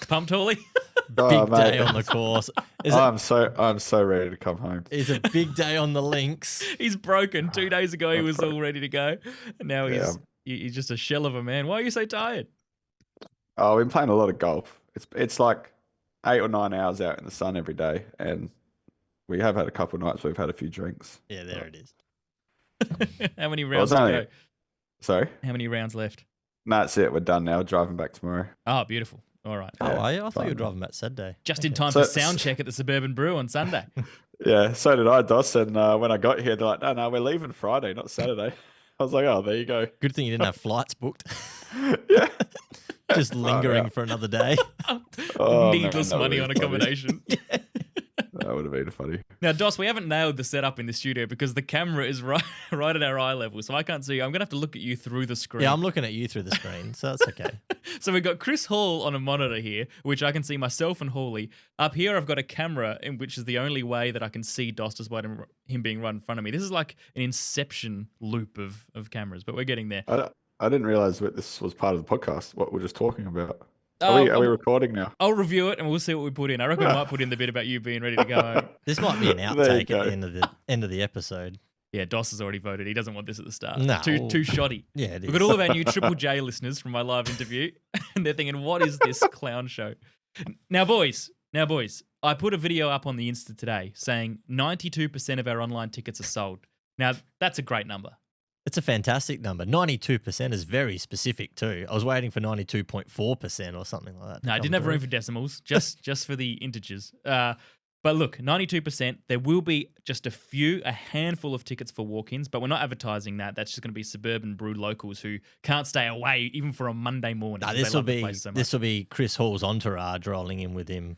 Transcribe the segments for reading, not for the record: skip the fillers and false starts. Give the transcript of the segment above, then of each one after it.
Pumped, Hawley? Big day on the course. I'm so ready to come home. It's a big day on the links. He's broken. 2 days ago, he was all ready to go. And now he's just a shell of a man. Why are you so tired? Oh, we've been playing a lot of golf. It's like 8 or 9 hours out in the sun every day. And we have had a couple of nights where we've had a few drinks. Yeah, there it is. How many rounds to go? Sorry? How many rounds left? No, that's it. We're done now. Driving back tomorrow. Oh, beautiful. All right. Oh, are you? I thought you were driving back Saturday. Just in time for sound check at the Suburban Brew on Sunday. Yeah, so did I, Dos. And when I got here, they're like, no, we're leaving Friday, not Saturday. I was like, oh, there you go. Good thing you didn't have flights booked. Yeah. Just lingering for another day. Needless money on accommodation. That would have been funny. Now, Dos, we haven't nailed the setup in the studio because the camera is right at our eye level, so I can't see you. I'm going to have to look at you through the screen. Yeah, I'm looking at you through the screen, so that's okay. So we've got Chris Hall on a monitor here, which I can see myself and Hawley. Up here, I've got a camera, which is the only way that I can see Dos despite him being right in front of me. This is like an inception loop of cameras, but we're getting there. I didn't realize that this was part of the podcast, what we're just talking about. Are we recording now? I'll review it and we'll see what we put in. I reckon we might put in the bit about you being ready to go home. This might be an outtake at the end of the episode. Yeah, Dos has already voted. He doesn't want this at the start. No. Too shoddy. Yeah, it is. We've got all of our new Triple J listeners from my live interview, and they're thinking, what is this clown show? Now, boys, I put a video up on the Insta today saying 92% of our online tickets are sold. Now, that's a great number. It's a fantastic number. 92% is very specific too. I was waiting for 92.4% or something like that. No, I didn't have room for decimals, just for the integers. But look, 92%. There will be just a handful of tickets for walk-ins, but we're not advertising that. That's just going to be Suburban Brew locals who can't stay away even for a Monday morning. No, this will be Chris Hall's entourage rolling in with him.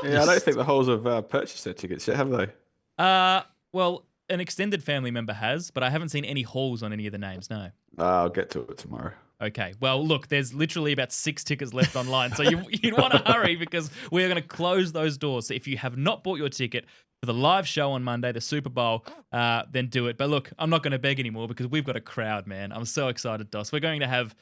Yeah, I don't think the Halls have purchased their tickets yet, have they? Well, an extended family member has, but I haven't seen any Halls on any of the names, no. I'll get to it tomorrow. Okay. Well, look, there's literally about 6 tickets left online, so you'd want to hurry because we're going to close those doors. So if you have not bought your ticket for the live show on Monday, the Super Bowl, then do it. But look, I'm not going to beg anymore because we've got a crowd, man. I'm so excited, Dos. We're going to have,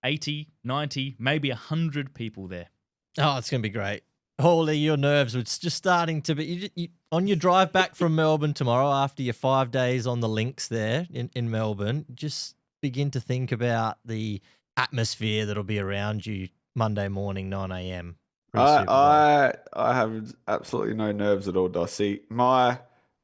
80, 90, maybe 100 people there. Oh, it's going to be great. Hawley, your nerves were just starting to be... You, on your drive back from Melbourne tomorrow, after your 5 days on the links there in Melbourne, just begin to think about the atmosphere that'll be around you Monday morning, 9 a.m. I have absolutely no nerves at all, Dossie.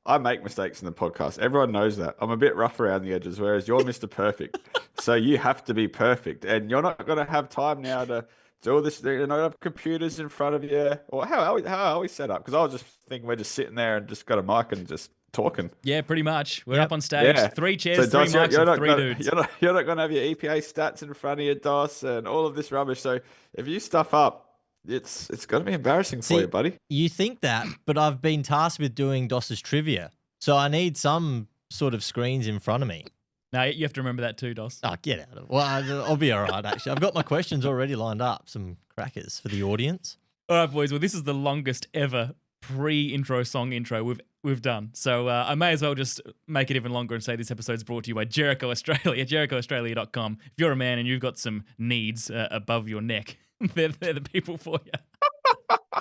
I make mistakes in the podcast. Everyone knows that. I'm a bit rough around the edges, whereas you're Mr. Perfect. So you have to be perfect. And you're not going to have time now to do all this. You don't have computers in front of you. Or how are we set up? Because I was just thinking we're just sitting there and just got a mic and just talking. Yeah, pretty much. We're up on stage. Yeah. 3 chairs, so 3 mics, and 3 dudes. You're not going to have your EPA stats in front of you, Dos, and all of this rubbish. So if you stuff up, it's going to be embarrassing for you, buddy. You think that, but I've been tasked with doing Dos's trivia. So I need some sort of screens in front of me. No, you have to remember that too, Dos. Oh, get out of it. Well, I'll be all right, actually. I've got my questions already lined up. Some crackers for the audience. All right, boys. Well, this is the longest ever pre-intro song intro we've done. So I may as well just make it even longer and say this episode's brought to you by Jericho Australia, jerichoaustralia.com. If you're a man and you've got some needs above your neck, they're the people for you.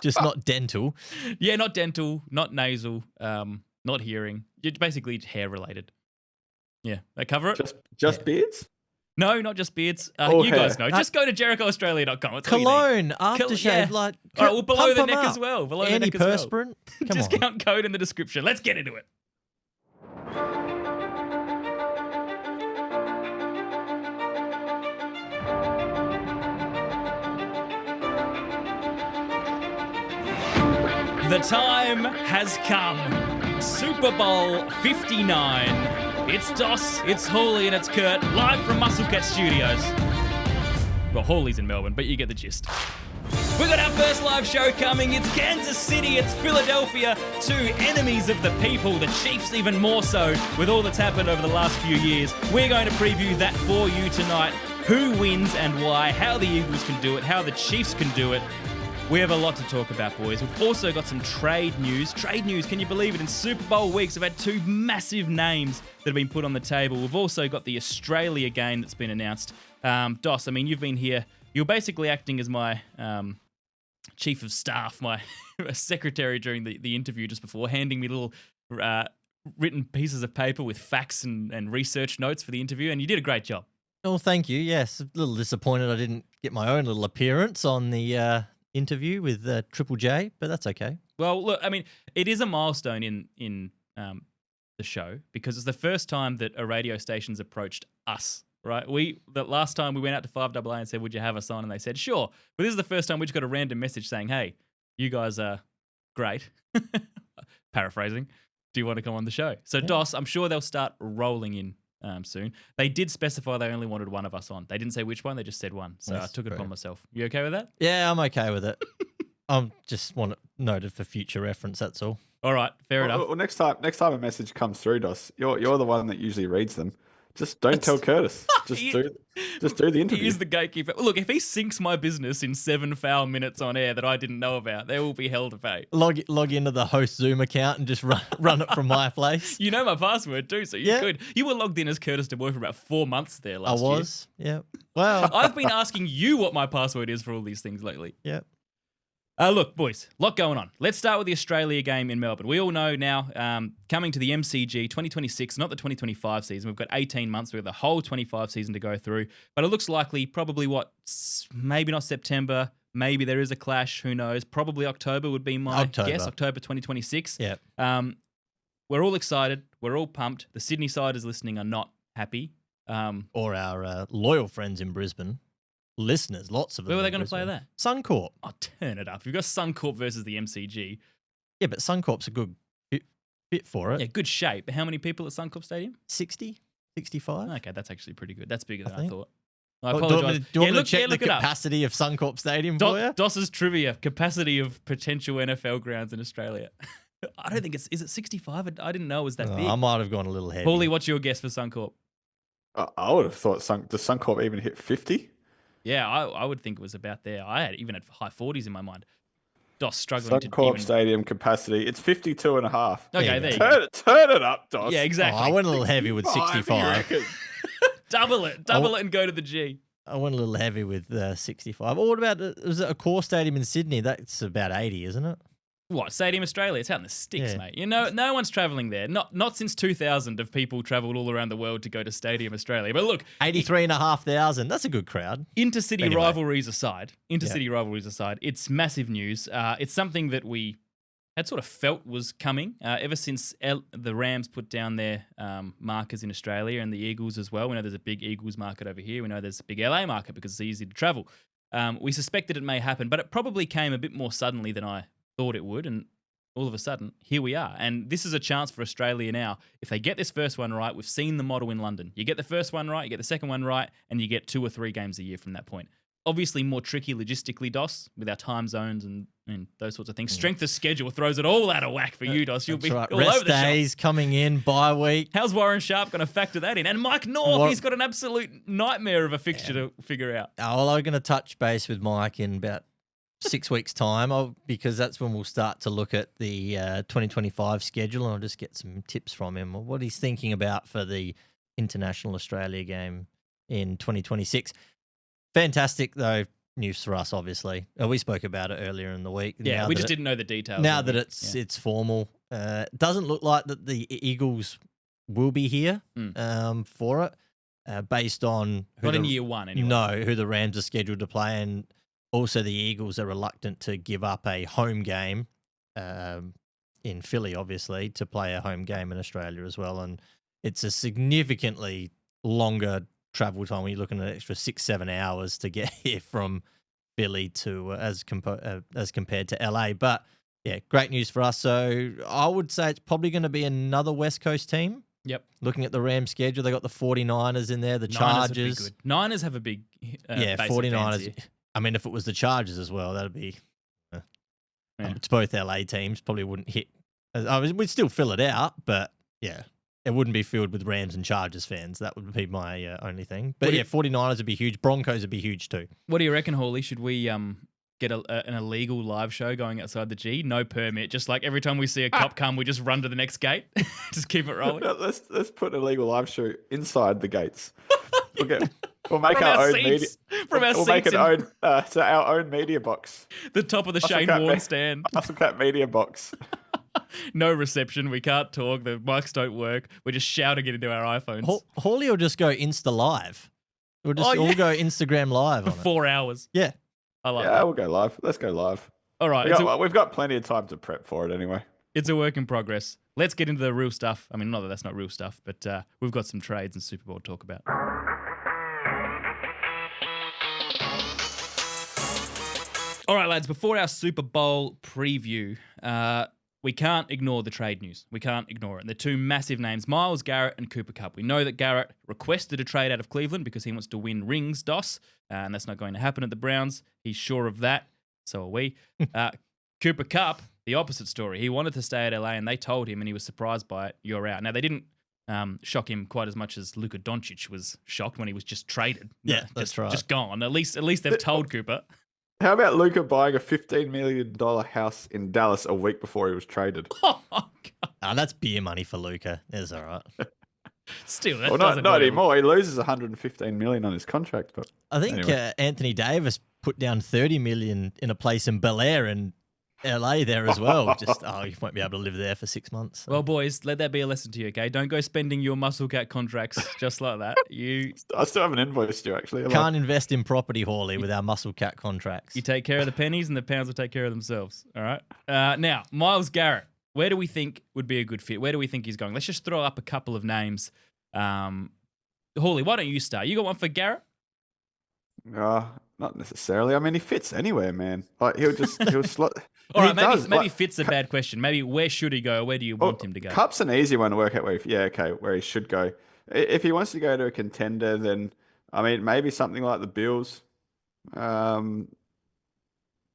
Just not dental. Yeah, not dental, not nasal, not hearing. It's basically hair related. Yeah, they cover it. Just beards? No, not just beards. You guys know. Just go to jerichoaustralia.com. Cologne, aftershave, like... All right, well, below the neck as well. Below the neck as well. Antiperspirant? Discount code in the description. Let's get into it. The time has come. Super Bowl 59. It's Dos, it's Hawley, and it's Curt, live from Musclecat Studios. Well, Hawley's in Melbourne, but you get the gist. We've got our first live show coming. It's Kansas City, it's Philadelphia, 2 enemies of the people, the Chiefs even more so, with all that's happened over the last few years. We're going to preview that for you tonight. Who wins and why, how the Eagles can do it, how the Chiefs can do it. We have a lot to talk about, boys. We've also got some trade news. Trade news, can you believe it? In Super Bowl weeks, we've had 2 massive names that have been put on the table. We've also got the Australia game that's been announced. Dos, I mean, you've been here You're basically acting as my chief of staff, my secretary during the interview just before, handing me little written pieces of paper with facts and research notes for the interview, and you did a great job. Oh, thank you. Yes, a little disappointed I didn't get my own little appearance on the interview with Triple J, but that's okay. Well, look, I mean, it is a milestone in the show because it's the first time that a radio station's approached us. Right, the last time we went out to 5AA and said, "Would you have us on?" and they said, "Sure." But this is the first time we just got a random message saying, "Hey, you guys are great." Paraphrasing. Do you want to come on the show? So DOS, I'm sure they'll start rolling in soon. They did specify they only wanted one of us on. They didn't say which one. They just said one. So I took it upon myself. You okay with that? Yeah, I'm okay with it. I just want it noted for future reference. That's all. All right, fair enough. Well, next time a message comes through, DOS, you're the one that usually reads them. Just don't tell Curtis. Just do the interview. He is the gatekeeper. Look, if he sinks my business in 7 foul minutes on air that I didn't know about, there will be hell to pay. Log into the host Zoom account and just run it from my place. You know my password too, so you could. You were logged in as Curtis DeBoy for about 4 months there last year. I was, yeah. Well, I've been asking you what my password is for all these things lately. Yeah. Look, boys, a lot going on. Let's start with the Australia game in Melbourne. We all know now, coming to the MCG 2026, not the 2025 season. We've got 18 months. We've got the whole 25 season to go through. But it looks likely probably maybe not September. Maybe there is a clash. Who knows? Probably October would be my guess. October 2026. Yeah. We're all excited. We're all pumped. The Sydney siders listening are not happy. Or our loyal friends in Brisbane. Listeners, lots of them. Where were they going to play that? Suncorp. Oh, turn it up. You've got Suncorp versus the MCG. Yeah, but Suncorp's a good fit for it. Yeah, good shape. How many people at Suncorp Stadium? 60, 65. Okay, that's actually pretty good. That's bigger than I thought. I apologize. Do you want me to check the capacity of Suncorp Stadium for you? DOS's trivia, capacity of potential NFL grounds in Australia. I don't think is it 65? I didn't know it was that big. I might have gone a little heavy. Paulie, what's your guess for Suncorp? I would have thought does Suncorp even hit 50? Yeah, I would think it was about there. I had even at high 40s in my mind. DOS struggling to Suncorp Stadium capacity. It's 52 and a half. Okay, there you go. Turn it up, DOS. Yeah, exactly. I went a little heavy with 65. Double it and go to the G. I went a little heavy with 65. Well, what about, was it a core stadium in Sydney? That's about 80, isn't it? What, Stadium Australia? It's out in the sticks, mate. You know, no one's travelling there. Not since 2000 have people travelled all around the world to go to Stadium Australia. But look, 83,500. That's a good crowd. Intercity rivalries aside, it's massive news. It's something that we had sort of felt was coming ever since the Rams put down their markers in Australia and the Eagles as well. We know there's a big Eagles market over here. We know there's a big LA market because it's easy to travel. We suspected it may happen, but it probably came a bit more suddenly than I thought it would, and all of a sudden, here we are. And this is a chance for Australia now. If they get this first one right, we've seen the model in London. You get the first one right, you get the second one right, and you get 2 or 3 games a year from that point. Obviously, more tricky logistically, DOS, with our time zones and those sorts of things. Strength of schedule throws it all out of whack for you, DOS. You'll be all over the shop. Rest days coming in, bye week. How's Warren Sharp going to factor that in? And Mike North, he's got an absolute nightmare of a fixture to figure out. Well, I'm going to touch base with Mike in about 6 weeks' time, because that's when we'll start to look at the 2025 schedule, and I'll just get some tips from him on what he's thinking about for the International Australia game in 2026. Fantastic, though, news for us, obviously. We spoke about it earlier in the week. Yeah, we just didn't know the details. Now that it's formal, it doesn't look like that the Eagles will be here for it, based on not in year one anyway. No, who the Rams are scheduled to play, and also the Eagles are reluctant to give up a home game in Philly, obviously, to play a home game in Australia as well, and it's a significantly longer travel time when you're looking at an extra 6-7 hours to get here from Philly to as compared to LA. But yeah, great news for us. So I would say it's probably going to be another West Coast team. Yep. Looking at the Rams schedule, they got the 49ers in there, the Chargers. Niners have a big base 49ers. I mean, if it was the Chargers as well, that'd be. It's both LA teams. Probably wouldn't hit. We'd still fill it out, but yeah. It wouldn't be filled with Rams and Chargers fans. That would be my only thing. But 49ers would be huge. Broncos would be huge too. What do you reckon, Hawley? Should we get an illegal live show going outside the G? No permit. Just like every time we see a cop come, we just run to the next gate. Just keep it rolling. No, let's put an illegal live show inside the gates. We'll make From our our own media. seats. From our We'll make seats it in our own media box. the top of the Muscle Shane Cat Warne me- stand. Muscle Cat media box. No reception. We can't talk. The mics don't work. We're just shouting it into our iPhones Hawley will just go Insta Live. We'll just all go Instagram Live for on it. 4 hours. Yeah. I like Yeah, that. we'll go live. Let's go live. All right. We've got plenty of time to prep for it anyway. It's a work in progress. Let's get into the real stuff. I mean, not that that's not real stuff, but we've got some trades and Super Bowl to talk about. All right, lads, before our Super Bowl preview, we can't ignore the trade news. We can't ignore it. They're two massive names, Myles, Garrett, and Cooper Kupp. We know that Garrett requested a trade out of Cleveland because he wants to win rings, DOS, and that's not going to happen at the Browns. He's sure of that. So are we. Cooper Kupp, the opposite story. He wanted to stay at LA, and they told him, and he was surprised by it, you're out. Now, they didn't shock him quite as much as Luka Doncic was shocked when he was just traded. Yeah, that's right. Just gone. At least they've told Cooper. How about Luka buying a $15 million house in Dallas a week before he was traded? Oh, God. That's beer money for Luka. That's all right. Still, that Well, doesn't not really- anymore. He loses $115 million on his contract. But I think anyway. Anthony Davis put down $30 million in a place in Bel Air in LA there as well. Just you won't be able to live there for 6 months. So. Well, boys, let that be a lesson to you, okay? Don't go spending your muscle cat contracts just like that. I still haven't invoiced you, actually. Can't invest in property, Hawley, with our muscle cat contracts. You take care of the pennies and the pounds will take care of themselves, all right? Now, Myles Garrett, where do we think would be a good fit? Where do we think he's going? Let's just throw up a couple of names. Hawley, why don't you start? You got one for Garrett? Not necessarily. I mean, he fits anywhere, man. Like he'll slot. All He right, does, maybe like, fit's a bad question. Maybe where should he go? Where do you want him to go? Kupp's an easy one to work out where he should go. If he wants to go to a contender, then I mean maybe something like the Bills. The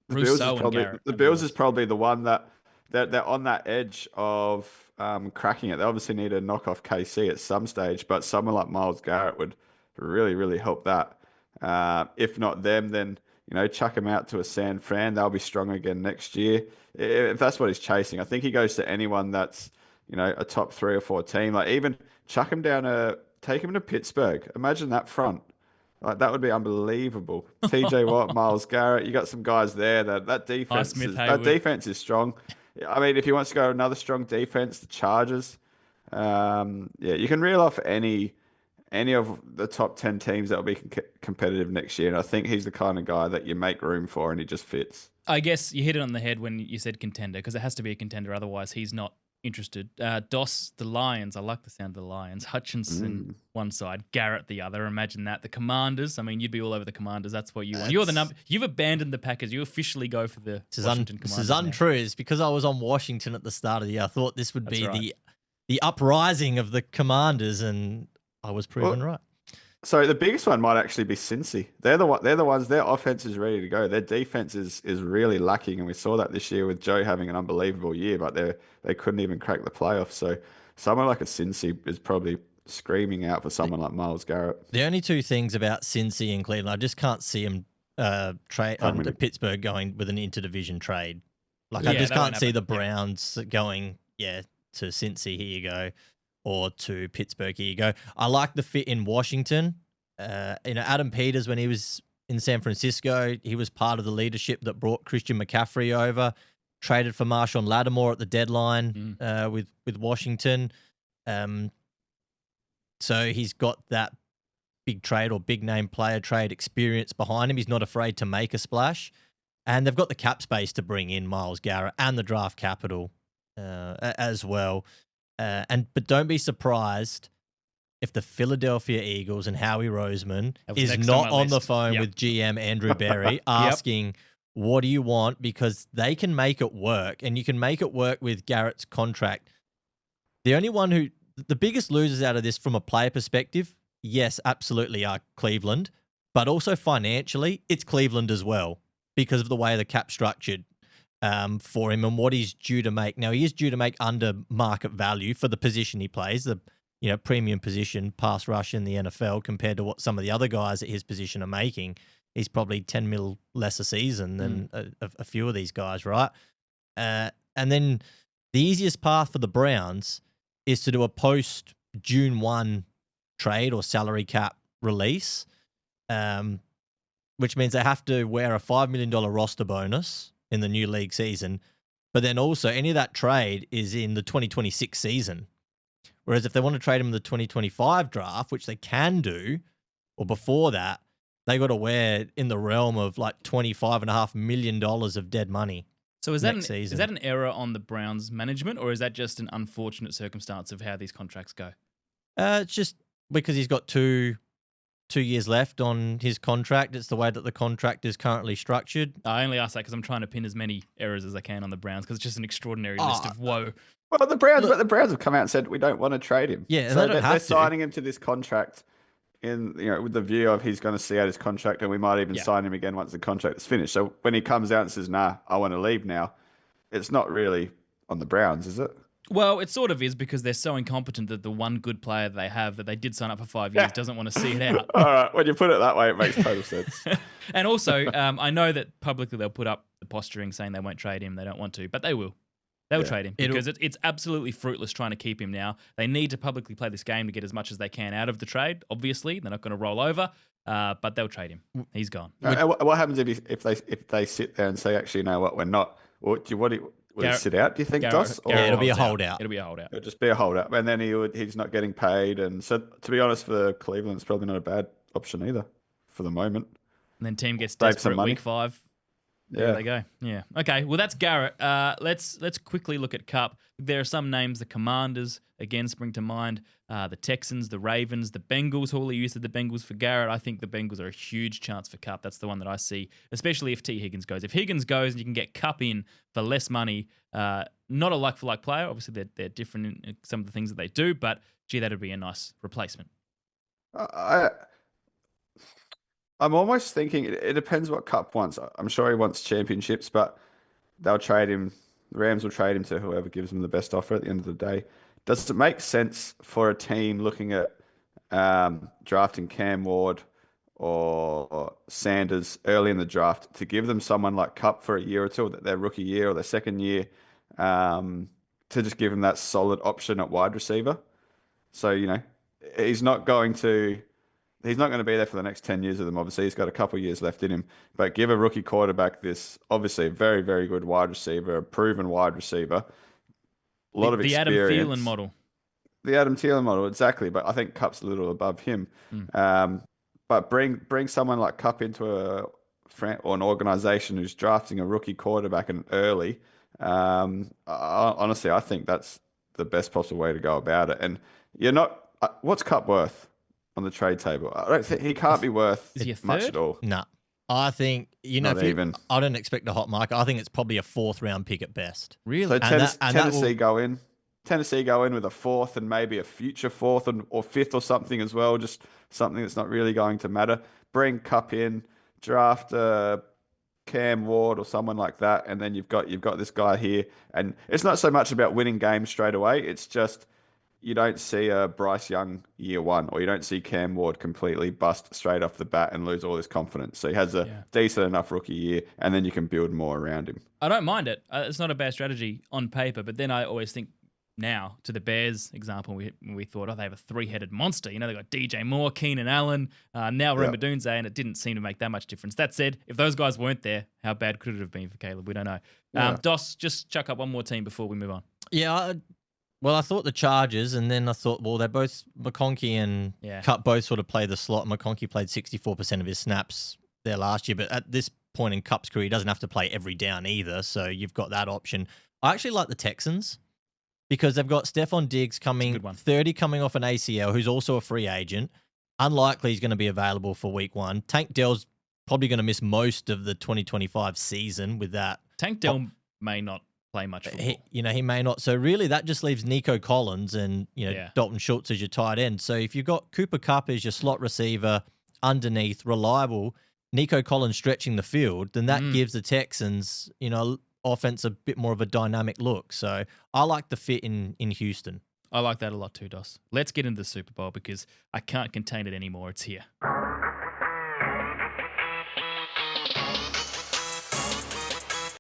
Bills is probably the one that they're on that edge of cracking it. They obviously need to knock off KC at some stage, but someone like Myles Garrett would really, really help that. If not them, then chuck him out to a San Fran. They'll be strong again next year. If that's what he's chasing, I think he goes to anyone that's a top 3 or 4 team. Like even chuck him down take him to Pittsburgh. Imagine that front. Like that would be unbelievable. TJ Watt, Myles Garrett. You got some guys there that defense is strong. I mean, if he wants to go another strong defense, the Chargers. You can reel off any of the top 10 teams that will be competitive next year. And I think he's the kind of guy that you make room for and he just fits. I guess you hit it on the head when you said contender, because it has to be a contender. Otherwise, he's not interested. DOS, the Lions. I like the sound of the Lions. Hutchinson, one side. Garrett, the other. Imagine that. The Commanders. I mean, you'd be all over the Commanders. That's what you want. You're the number. You've abandoned the Packers. You officially go for the Washington Commanders. This is untrue. It's because I was on Washington at the start of the year. I thought this would be the uprising of the Commanders, and I was proven right. So the biggest one might actually be Cincy. They're the ones. Their offense is ready to go. Their defense is really lacking, and we saw that this year with Joe having an unbelievable year, but they couldn't even crack the playoffs. So someone like a Cincy is probably screaming out for someone like Myles Garrett. The only two things about Cincy and Cleveland, I just can't see him trade to Pittsburgh going with an interdivision trade. Like I just can't see the Browns going to Cincy. Here you go. Or to Pittsburgh, here you go. I like the fit in Washington. Adam Peters, when he was in San Francisco, he was part of the leadership that brought Christian McCaffrey over, traded for Marshawn Lattimore at the deadline with Washington. So he's got that big trade or big name player trade experience behind him. He's not afraid to make a splash. And they've got the cap space to bring in Myles Garrett and the draft capital as well. But don't be surprised if the Philadelphia Eagles and Howie Roseman is not on the phone with GM Andrew Berry asking, what do you want? Because they can make it work, and you can make it work with Garrett's contract. The biggest losers out of this from a player perspective, yes, absolutely are Cleveland, but also financially, it's Cleveland as well because of the way the cap structured. For him and what he's due to make. Now, he is due to make under market value for the position he plays, the premium position, pass rush in the NFL compared to what some of the other guys at his position are making. He's probably 10 mil less a season than a few of these guys, right? And then the easiest path for the Browns is to do a post-June 1 trade or salary cap release which means they have to wear a $5 million roster bonus in the new league season. But then also any of that trade is in the 2026 season. Whereas if they want to trade him in the 2025 draft, which they can do, or before that, they got to wear in the realm of like $25.5 million of dead money. So is next that season. is that an error on the Browns' management, or is that just an unfortunate circumstance of how these contracts go? It's just because he's got two years left on his contract. It's the way that the contract is currently structured. I only ask that because I'm trying to pin as many errors as I can on the Browns because it's just an extraordinary list of woe. Well, the Browns have come out and said we don't want to trade him. Yeah, and so they don't have they're to. signing him to this contract with the view of he's going to see out his contract, and we might even sign him again once the contract is finished. So when he comes out and says, "Nah, I want to leave now," it's not really on the Browns, is it? Well, it sort of is because they're so incompetent that the one good player they have that they did sign up for 5 years doesn't want to see it out. All right, when you put it that way, it makes total sense. And also, I know that publicly they'll put up the posturing saying they won't trade him, they don't want to, but they will. They'll trade him because it's absolutely fruitless trying to keep him now. They need to publicly play this game to get as much as they can out of the trade. Obviously, they're not going to roll over, but they'll trade him. He's gone. What happens if they sit there and say, actually, you know what, we're not? Will he sit out, do you think, Doss? Yeah, it'll be a holdout. It'll be a holdout. It'll just be a holdout. And then he's not getting paid. And so, to be honest, for Cleveland, it's probably not a bad option either for the moment. And then team gets Save desperate some money. week 5. There they go. Yeah. Okay. Well, that's Garrett. Let's quickly look at Kupp. There are some names. The Commanders again spring to mind. The Texans, the Ravens, the Bengals. Hawley used the Bengals for Garrett. I think the Bengals are a huge chance for Kupp. That's the one that I see, especially if T. Higgins goes. If Higgins goes and you can get Kupp in for less money, not a like-for-like player. Obviously, they're different in some of the things that they do, but gee, that would be a nice replacement. I'm almost thinking it depends what Kupp wants. I'm sure he wants championships, but they'll trade him. The Rams will trade him to whoever gives them the best offer at the end of the day. Does it make sense for a team looking at drafting Cam Ward or Sanders early in the draft to give them someone like Kupp for a year or two, their rookie year or their second year, to just give them that solid option at wide receiver? So, he's not going to be there for the next 10 years of them. Obviously, he's got a couple of years left in him. But give a rookie quarterback this, obviously, a very, very good wide receiver, a proven wide receiver. A lot of experience. The Adam Thielen model. The Adam Thielen model, exactly. But I think Kupp's a little above him. But bring someone like Kupp into an organization who's drafting a rookie quarterback and early. Honestly, I think that's the best possible way to go about it. And you're not. What's Kupp worth on the trade table? I don't think he can't be worth much at all. No. I think, Not even. I don't expect a hot market. I think it's probably a 4th round pick at best. Really? So Tennessee go in with a 4th and maybe a future 4th or 5th or something as well. Just something that's not really going to matter. Bring Kupp in, draft Cam Ward or someone like that, and then you've got this guy here. And it's not so much about winning games straight away. It's just you don't see a Bryce Young year 1, or you don't see Cam Ward completely bust straight off the bat and lose all his confidence. So he has a decent enough rookie year, and then you can build more around him. I don't mind it. It's not a bad strategy on paper, but then I always think now to the Bears example, we thought, they have a 3-headed monster. They got DJ Moore, Keenan Allen, now Roma Dunze, and it didn't seem to make that much difference. That said, if those guys weren't there, how bad could it have been for Caleb? We don't know. Doss, just chuck up one more team before we move on. Yeah, well, I thought the Chargers, and then I thought, well, they're both McConkey and Kupp both sort of play the slot. McConkey played 64% of his snaps there last year, but at this point in Kupp's career, he doesn't have to play every down either, so you've got that option. I actually like the Texans because they've got Stephon Diggs coming, 30 coming off an ACL, who's also a free agent. Unlikely he's going to be available for week 1. Tank Dell's probably going to miss most of the 2025 season with that. Tank Dell may not play much football. He may not. So really that just leaves Nico Collins and, Dalton Schultz as your tight end. So if you've got Cooper Kupp as your slot receiver underneath, reliable, Nico Collins stretching the field, then that gives the Texans, offense a bit more of a dynamic look. So I like the fit in Houston. I like that a lot too, Doss. Let's get into the Super Bowl because I can't contain it anymore. It's here.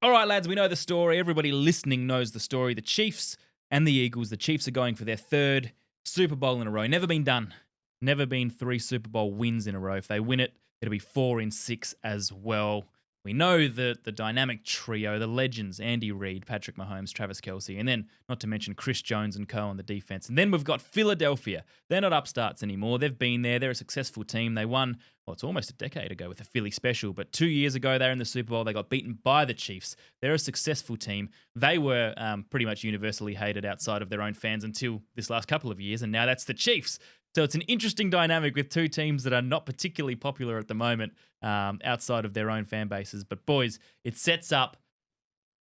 All right, lads, we know the story. Everybody listening knows the story. The Chiefs and the Eagles. The Chiefs are going for their 3rd Super Bowl in a row. Never been done. Never been 3 Super Bowl wins in a row. If they win it, It'll be 4 in 6 as well. We know the dynamic trio, the legends, Andy Reid, Patrick Mahomes, Travis Kelce, and then not to mention Chris Jones and co on the defense. And then we've got Philadelphia. They're not upstarts anymore. They've been there. They're a successful team. They won, well, it's almost a decade ago with the Philly special, but 2 years ago they were in the Super Bowl. They got beaten by the Chiefs. They're a successful team. They were pretty much universally hated outside of their own fans until this last couple of years, and now that's the Chiefs. So it's an interesting dynamic with two teams that are not particularly popular at the moment outside of their own fan bases. But boys, it sets up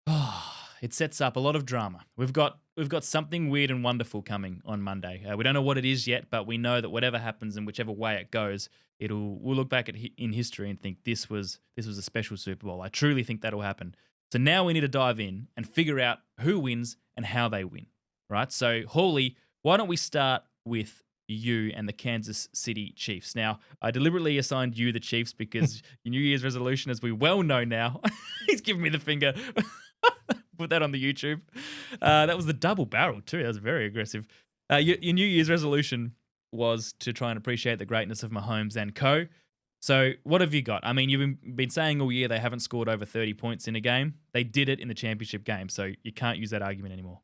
a lot of drama. We've got something weird and wonderful coming on Monday. We don't know what it is yet, but we know that whatever happens and whichever way it goes, we'll look back in history and think this was a special Super Bowl. I truly think that'll happen. So now we need to dive in and figure out who wins and how they win. Right? So Hawley, why don't we start with you and the Kansas City Chiefs? Now, I deliberately assigned you the Chiefs because your New Year's resolution, as we well know now, he's giving me the finger. Put that on the YouTube. That was the double barrel too. That was very aggressive. Your New Year's resolution was to try and appreciate the greatness of Mahomes and co. So what have you got? I mean, you've been saying all year they haven't scored over 30 points in a game. They did it in the championship game, so you can't use that argument anymore.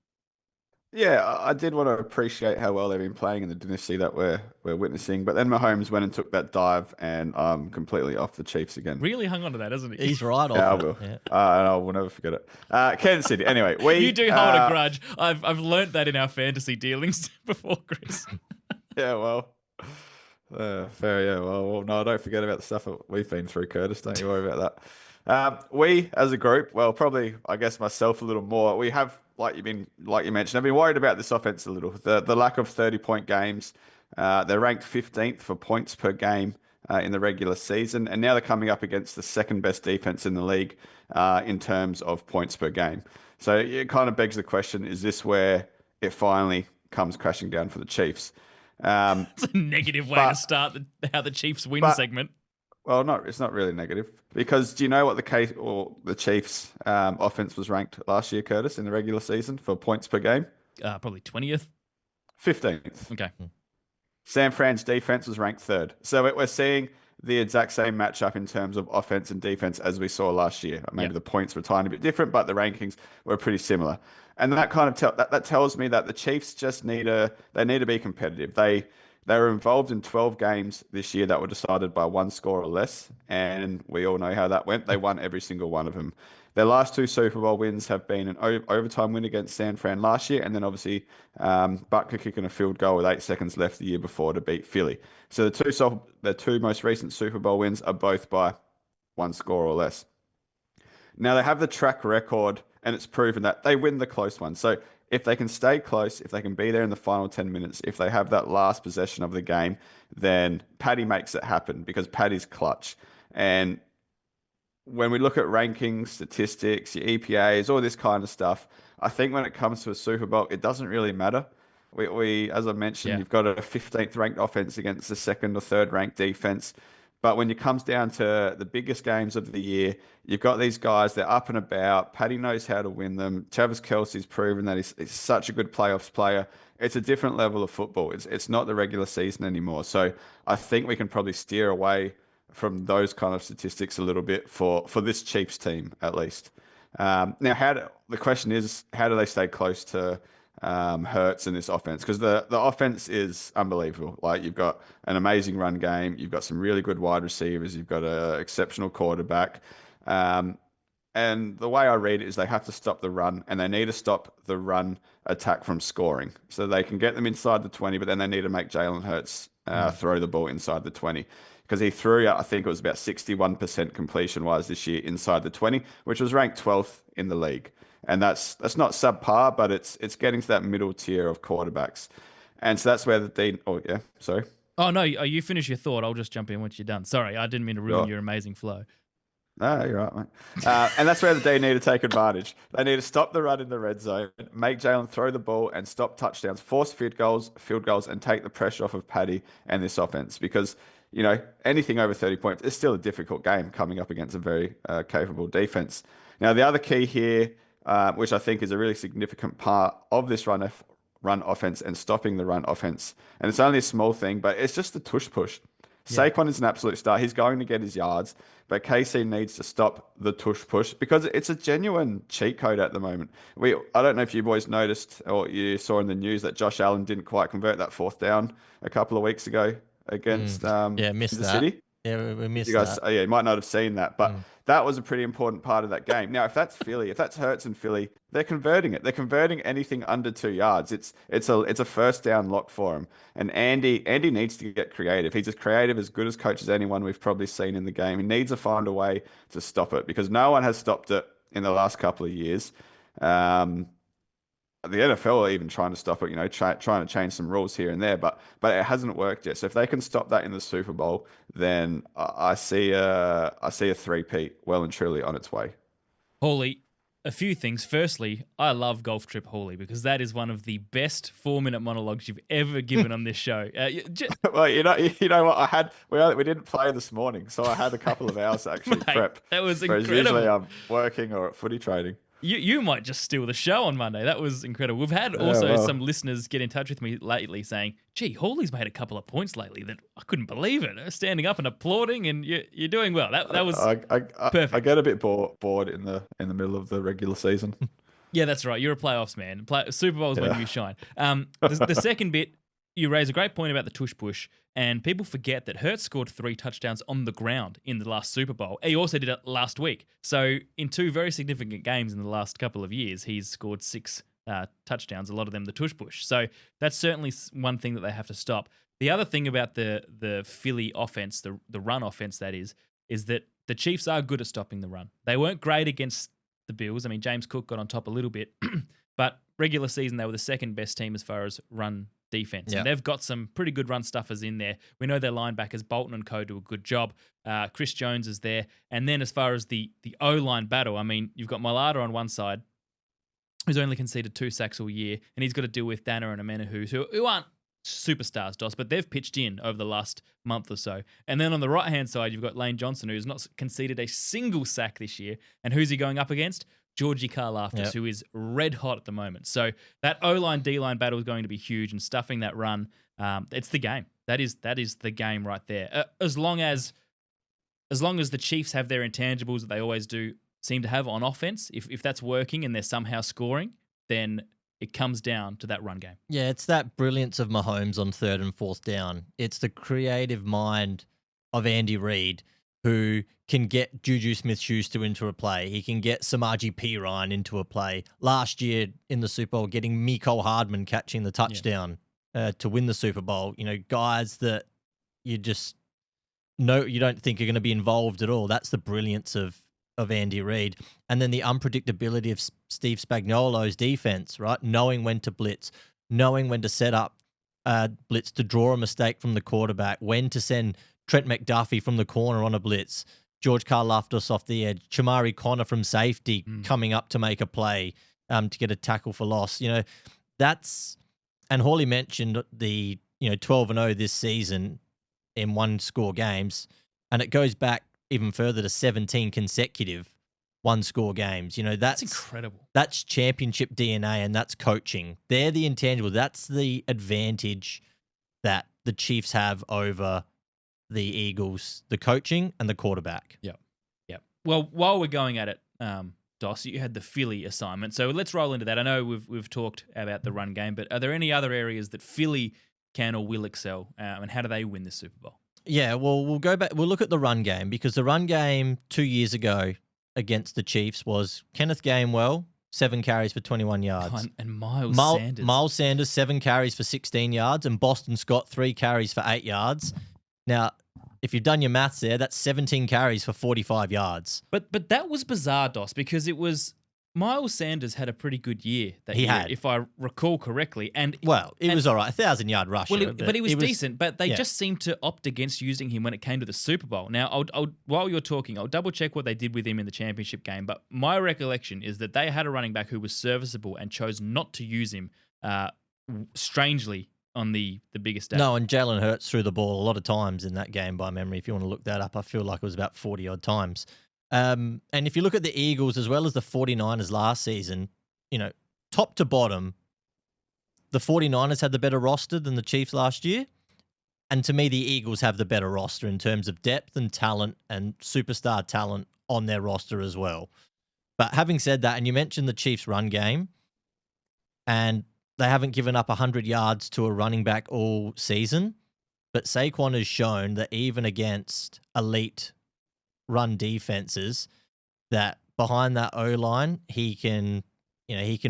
Yeah, I did want to appreciate how well they've been playing in the dynasty that we're witnessing. But then Mahomes went and took that dive, and I'm completely off the Chiefs again. Really hung on to that, hasn't he? He's right off. Yeah, I will. Yeah. And I will never forget it. Kansas City. Anyway, you do hold a grudge. I've learnt that in our fantasy dealings before, Chris. Yeah, well, fair. Yeah, well, no, don't forget about the stuff that we've been through, Curtis. Don't you worry about that. We as a group, well, probably I guess myself a little more. We have. Like you mentioned, I've been worried about this offense a little. The lack of 30-point games. They're ranked 15th for points per game in the regular season, and now they're coming up against the second best defense in the league in terms of points per game. So it kind of begs the question: is this where it finally comes crashing down for the Chiefs? It's a negative way to start how the Chiefs win segment. Well, it's not really negative, because do you know what the Chiefs' offense was ranked last year, Curtis, in the regular season for points per game? Probably 20th. 15th. Okay. San Fran's defense was ranked 3rd. So we're seeing the exact same matchup in terms of offense and defense as we saw last year. Maybe the points were a tiny bit different, but the rankings were pretty similar. And that kind of that tells me that the Chiefs just need to be competitive. They were involved in 12 games this year that were decided by one score or less, and we all know how that went. They won every single one of them. Their last 2 Super Bowl wins have been an overtime win against San Fran last year, and then obviously Butker kicking a field goal with 8 seconds left the year before to beat Philly. So the two most recent Super Bowl wins are both by one score or less. Now they have the track record, and it's proven that they win the close ones. So if they can stay close, if they can be there in the final 10 minutes, if they have that last possession of the game, then Paddy makes it happen, because Paddy's clutch. And when we look at rankings, statistics, your EPAs, all this kind of stuff, I think when it comes to a Super Bowl, it doesn't really matter. We as I mentioned, you've got a 15th ranked offense against the 2nd or 3rd ranked defense. But when it comes down to the biggest games of the year, you've got these guys, they're up and about. Paddy knows how to win them. Travis Kelce's proven that he's such a good playoffs player. It's a different level of football. It's not the regular season anymore. So I think we can probably steer away from those kind of statistics a little bit for this Chiefs team, at least. Now, the question is, how do they stay close to Hurts in this offense? Because the offense is unbelievable. Like, you've got an amazing run game, you've got some really good wide receivers, you've got an exceptional quarterback, and the way I read it is they have to stop the run, and they need to stop the run attack from scoring, so they can get them inside the 20, but then they need to make Jalen Hurts throw the ball inside the 20, because he threw, I think it was about 61% completion wise this year inside the 20, which was ranked 12th in the league. And that's not subpar, but it's getting to that middle tier of quarterbacks. And so that's where sorry. Oh, no, you finish your thought. I'll just jump in once you're done. Sorry, I didn't mean to ruin your amazing flow. No, you're right, mate. And that's where they need to take advantage. They need to stop the run in the red zone, make Jalen throw the ball and stop touchdowns, force field goals, and take the pressure off of Paddy and this offense. Because, anything over 30 points is still a difficult game coming up against a very capable defense. Now, the other key here, which I think is a really significant part of this run offense and stopping the run offense. And it's only a small thing, but it's just the tush push. Yeah. Saquon is an absolute star. He's going to get his yards, but KC needs to stop the tush push because it's a genuine cheat code at the moment. I don't know if you boys noticed or you saw in the news that Josh Allen didn't quite convert that fourth down a couple of weeks ago against Yeah, missed Kansas that. City. Yeah, we missed You guys, that. yeah, you might not have seen that, but that was a pretty important part of that game. Now, if that's Philly, if that's Hurts and Philly, they're converting it. They're converting anything under 2 yards. It's a first down lock for him. And Andy needs to get creative. He's as creative, as good as coach as anyone we've probably seen in the game. He needs to find a way to stop it because no one has stopped it in the last couple of years. The NFL are even trying to stop it, trying to change some rules here and there, but it hasn't worked yet. So if they can stop that in the Super Bowl, then I see a three-peat well and truly on its way. Hawley, a few things. Firstly, I love Golf Trip Hawley because that is one of the best 4-minute monologues you've ever given on this show. Well, you know what we didn't play this morning, so I had a couple of hours to actually Mate, prep. that was whereas incredible. usually I'm working or at footy trading. You might just steal the show on Monday. That was incredible. We've had also some listeners get in touch with me lately saying, gee, Hawley's made a couple of points lately that I couldn't believe it. Standing up and applauding, and you're doing well. That was perfect. I get a bit bored in the middle of the regular season. Yeah, that's right. You're a playoffs man. Super Bowl is when you shine. The second bit, you raise a great point about the tush push, and people forget that Hurts scored 3 touchdowns on the ground in the last Super Bowl. He also did it last week. So in 2 very significant games in the last couple of years, he's scored 6 touchdowns, a lot of them the tush push. So that's certainly one thing that they have to stop. The other thing about the Philly offense, the run offense that is that the Chiefs are good at stopping the run. They weren't great against the Bills. I mean, James Cook got on top a little bit, but regular season, they were the second best team as far as run defense. Yep. And they've got some pretty good run stuffers in there. We know their linebackers, Bolton and co, do a good job. Chris Jones is there. And then as far as the O-line battle, I mean, you've got Mailata on one side, who's only conceded 2 sacks all year, and he's got to deal with Danner and Amenahu, who aren't superstars, Dos, but they've pitched in over the last month or so. And then on the right-hand side, you've got Lane Johnson, who's not conceded a single sack this year. And who's he going up against? Georgie Karlaftis, who is red hot at the moment. So that O-line, D-line battle is going to be huge, and stuffing that run, it's the game. That is the game right there. As long as the Chiefs have their intangibles that they always do seem to have on offense, if that's working and they're somehow scoring, then it comes down to that run game. Yeah, it's that brilliance of Mahomes on 3rd and 4th down. It's the creative mind of Andy Reid, who can get Juju Smith-Schuster into a play. He can get Samaje Perine into a play. Last year in the Super Bowl, getting Mecole Hardman catching the touchdown to win the Super Bowl. Guys that you just you don't think are going to be involved at all. That's the brilliance of Andy Reid. And then the unpredictability of Steve Spagnuolo's defense, right? Knowing when to blitz, knowing when to set up blitz to draw a mistake from the quarterback, when to send Trent McDuffie from the corner on a blitz, George Karlaftis off the edge, Chamari Connor from safety coming up to make a play to get a tackle for loss. And Hawley mentioned the 12-0 this season in 1-score games, and it goes back even further to 17 consecutive 1-score games. That's incredible. That's championship DNA, and that's coaching. They're the intangible. That's the advantage that the Chiefs have over the Eagles, the coaching and the quarterback. Yep. Well, while we're going at it, Dos, you had the Philly assignment, so let's roll into that. I know we've talked about the run game, but are there any other areas that Philly can or will excel, and how do they win the Super Bowl? Yeah, well, we'll go back. We'll look at the run game, because the run game 2 years ago against the Chiefs was Kenneth Gainwell, 7 carries for 21 yards. And Myles Sanders. Myles Sanders, 7 carries for 16 yards, and Boston Scott, 3 carries for 8 yards. Now, if you've done your maths there, that's 17 carries for 45 yards. But that was bizarre, Dos, because it was Myles Sanders had a pretty good year that year, had, if I recall correctly. And it was all right, 1,000-yard rusher. Well, but he was decent. But they just seemed to opt against using him when it came to the Super Bowl. Now, while you're talking, I'll double check what they did with him in the championship game. But my recollection is that they had a running back who was serviceable and chose not to use him. Strangely, on the biggest day. No, and Jalen Hurts threw the ball a lot of times in that game by memory. If you want to look that up, I feel like it was about 40-odd times. And if you look at the Eagles as well as the 49ers last season, top to bottom, the 49ers had the better roster than the Chiefs last year. And to me, the Eagles have the better roster in terms of depth and talent and superstar talent on their roster as well. But having said that, and you mentioned the Chiefs' run game, and they haven't given up 100 yards to a running back all season, but Saquon has shown that even against elite run defenses, that behind that O-line, he can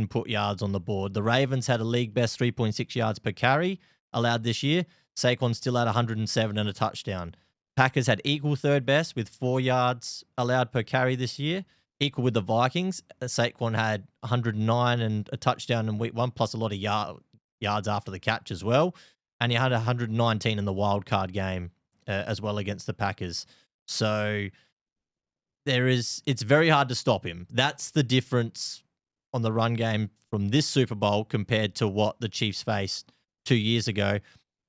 put yards on the board. The Ravens had a league best 3.6 yards per carry allowed this year. Saquon still had 107 and a touchdown. Packers had equal third best with 4 yards allowed per carry this year, equal with the Vikings. Saquon had 109 and a touchdown in week 1, plus a lot of yards after the catch as well. And he had 119 in the wild card game as well against the Packers. So it's very hard to stop him. That's the difference on the run game from this Super Bowl compared to what the Chiefs faced 2 years ago.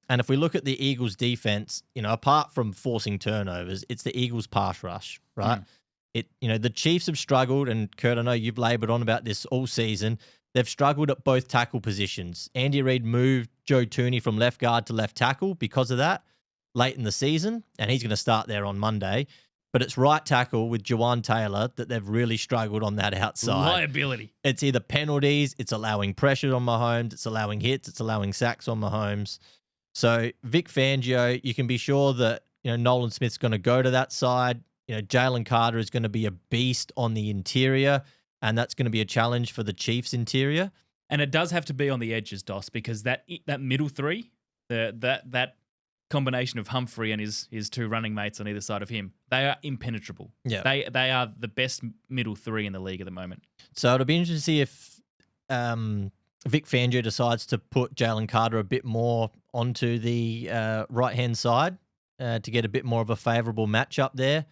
And if we look at the Eagles' defense, apart from forcing turnovers, it's the Eagles' pass rush, right? The Chiefs have struggled, and Curt, I know you've labored on about this all season. They've struggled at both tackle positions. Andy Reid moved Joe Tooney from left guard to left tackle because of that late in the season, and he's going to start there on Monday. But it's right tackle with Jawan Taylor that they've really struggled on that outside. Liability. It's either penalties, it's allowing pressure on Mahomes, it's allowing hits, it's allowing sacks on Mahomes. So Vic Fangio, you can be sure that Nolan Smith's going to go to that side. Jalen Carter is going to be a beast on the interior, and that's going to be a challenge for the Chiefs' interior. And it does have to be on the edges, Dos, because that middle three, that combination of Humphrey and his two running mates on either side of him, they are impenetrable. Yeah, they are the best middle three in the league at the moment. So it'll be interesting to see if Vic Fangio decides to put Jalen Carter a bit more onto the right-hand side to get a bit more of a favourable matchup there.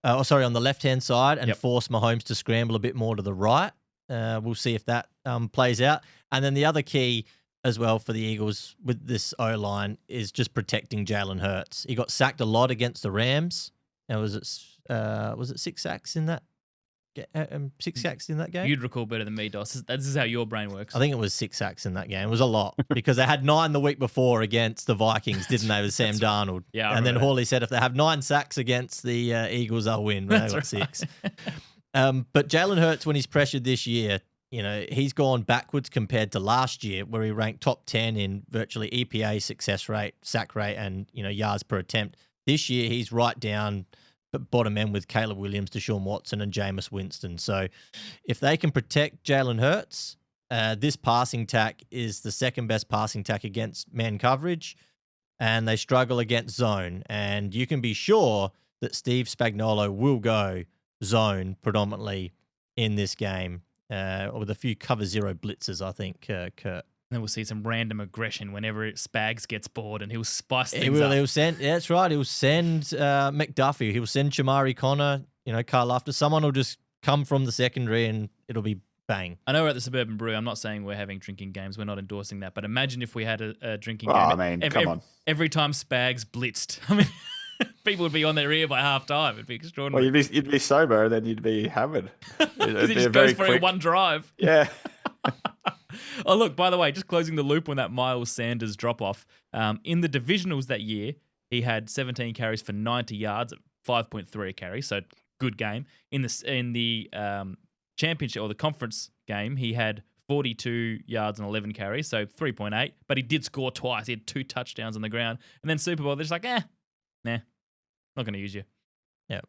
On the left-hand side, and force Mahomes to scramble a bit more to the right. We'll see if that plays out. And then the other key as well for the Eagles with this O-line is just protecting Jalen Hurts. He got sacked a lot against the Rams. And was it 6 sacks in that? 6 sacks in that game? You'd recall better than me, Dos. This is how your brain works. I think it was 6 sacks in that game. It was a lot because they had 9 the week before against the Vikings, didn't they, with Sam Darnold? Yeah, and then Hawley said if they have 9 sacks against the Eagles, they'll win. They got 6. But Jalen Hurts, when he's pressured this year, he's gone backwards compared to last year, where he ranked top 10 in virtually EPA success rate, sack rate, and yards per attempt. This year, he's right down bottom end with Caleb Williams, Deshaun Watson, and Jameis Winston. So if they can protect Jalen Hurts, this passing tack is the second best passing tack against man coverage, and they struggle against zone. And you can be sure that Steve Spagnuolo will go zone predominantly in this game, with a few cover zero blitzes, I think, Curt. And then we'll see some random aggression whenever Spags gets bored, and he'll spice things up. He'll send, that's right. He'll send McDuffie. He'll send Chamari Connor. Carl after someone will just come from the secondary, and it'll be bang. I know we're at the Suburban Brew. I'm not saying we're having drinking games. We're not endorsing that. But imagine if we had a drinking game. I mean, come on. Every time Spags blitzed, I mean, people would be on their ear by half time. It'd be extraordinary. Well, you'd be sober, then you'd be hammered. Because he just goes for one drive. Yeah. Oh, look, by the way, just closing the loop on that Myles Sanders drop-off. In the divisionals that year, he had 17 carries for 90 yards, 5.3 a carry, so good game. In the championship or the conference game, he had 42 yards and 11 carries, so 3.8, but he did score twice. He had 2 touchdowns on the ground. And then Super Bowl, they're just like, nah, not going to use you. Yeah.